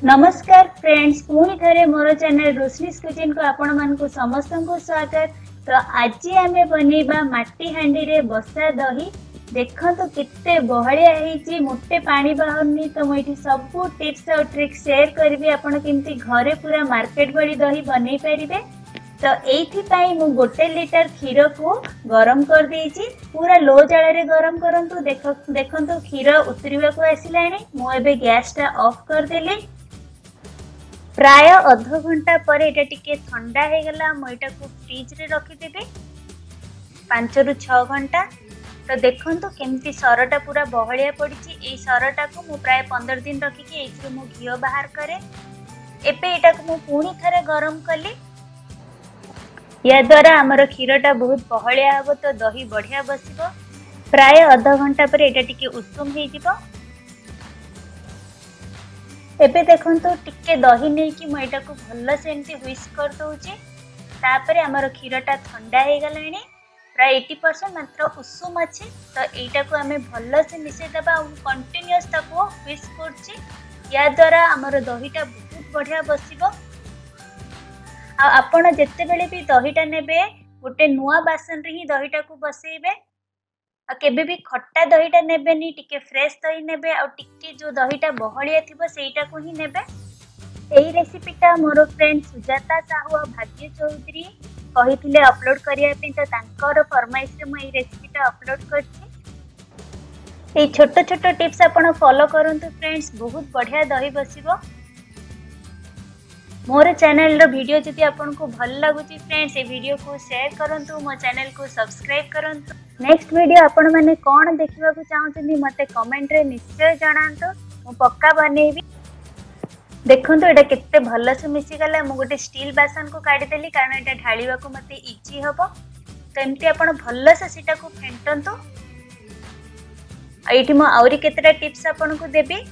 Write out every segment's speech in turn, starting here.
नमस्कार फ्रेंड्स, पुणी थे मोर चैनल रोशनीज किचन को आपण मानक समस्त को स्वागत। तो आज आम बनइबा माटी हांडी रे बसा दही। देखो तो कितने बहलिया है, मोटे पानी बाहरनी। तो मुझे सब टिप्स और ट्रिक्स शेयर करी आपण केमती घरे पूरा मार्केट भली दही बन पारे। तो ये मु 1 लिटर क्षीर को गरम कर देइछि। पूरा लो जाल रे गरम करंतु। देखो क्षीर उतरवा को आसिलानी। मु एबे गैस टा ऑफ कर देली। प्राय अध घंटा पर एटा टिके ठंडा हो गला। मुझे फ्रिज रे रखीदेवी 5 ରୁ 6 घंटा। तो देखो केमती सरटा पूरा बहलिया पड़ी। ये सरटा को मु प्राय 15 दिन रखिकी एथि मु घी बाहर करे। एबे एटा को मु पुणी थरे गरम कली। या द्वारा आमर क्षीरटा बहुत बहलिया हबो, तो दही बढ़िया बसिबो। प्राय अध घंटा पर एटा टिके उषुम हो जिवो। एबे देखंतु टिके दही नहीं कि मुझे को भल से एमती व्हिस्क कर दोची। तापर आमर क्षीरटा ठंडा हो गलानी। प्राय 80% मात्र उषुम अच्छे। तो यहीटा को आम भल से मिसई दबा और कंटिन्यूअस ताको व्हिस्क करछि। या द्वारा आमर दहीटा बहुत बढ़िया बसिबो। आपण जेते बेले भी दहीटा नेबे गोटे नुआ बासन रे ही दहीटा को बसेबे। केबे भी खट्टा दहीटा नेबेनी, टिके फ्रेश दही नेबे। और टिके जो दहीटा बहलिया थिबो सेटा को ही नेबे। एही रेसिपीटा मोर फ्रेंड सुजाता साहू और भाग्य चौधरी कहिथिले अपलोड करिया पे। तो तांकर फरमाइश रे मैं एही रेसिपीटा अपलोड करछि। ए छोट छोट टिप्स आपण फॉलो करंतु फ्रेंड्स, बहुत बढ़िया दही बसिबो। मोर चैनल रो वीडियो जदि आपन को भल लागुची फ्रेंड्स, ए वीडियो को शेयर करंतु, मो चैनल को सब्सक्राइब करंतु। नेक्स्ट वीडियो आपण माने कोन देखिबा को चाहउछनी मते कमेंट रे निश्चय जणांतु। मु पक्का बनेबी। देखंतु एटा केते भल से मिसी गला। मु गोटे स्टील बासन को काढी देली कारण एटा ढाळीबा को मते इजी हबो। तो एमती आपण भल से सीटा को फेंटंतु। एठी मु आउरी केतेटा टिप्स आपण को देबी,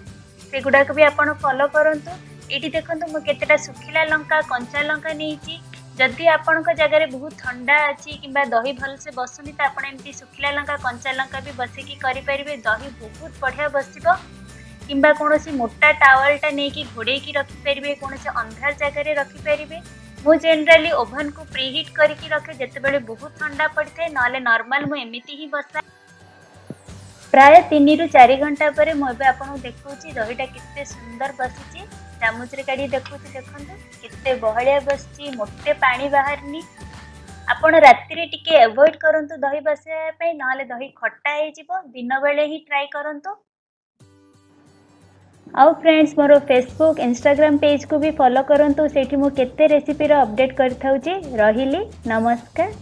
सेगुडा को भी आपण फॉलो करंतु। एठी देखंतु मु केतेटा सुखिला लंका कंचा लंका नेइची। जदि आपण जगह बहुत ठंडा अच्छी कि दही भल से बसुनी, तो आप एमती सुखिला लंका कंचा लंका भी बसिकी करें। दही बहुत बढ़िया बसिबो। किंबा कौन मोटा टावलटा नहीं घोड़े की रखिपारे, कौन अंधार जगह रखिपारे। मु जेनराली ओभन को प्रीहिट करके रखे जितेबाला बहुत ठंडा पड़ी था। ना नॉर्मल मु एमती ही बसाए। प्राय 3 ରୁ 4 घंटा पर मुझे आपको देखुची दहीटा कितने सुंदर बसी। चामच रे काढ़ी देखुची। देखंतु कितने बहलिया बसची, मोटे पानी बाहरनी। आपण राति रे टिके अवॉइड करंतु दही बसाया पे, नहले दही खट्टा हो जिवो। दिन बेले ही ट्राई करंतु। आउ फ्रेंड्स, मोर फेसबुक इंस्टाग्राम पेज को भी फॉलो करंतु। सेठी मु केते रेसिपी रो अपडेट करथाउची। रहिली, नमस्कार।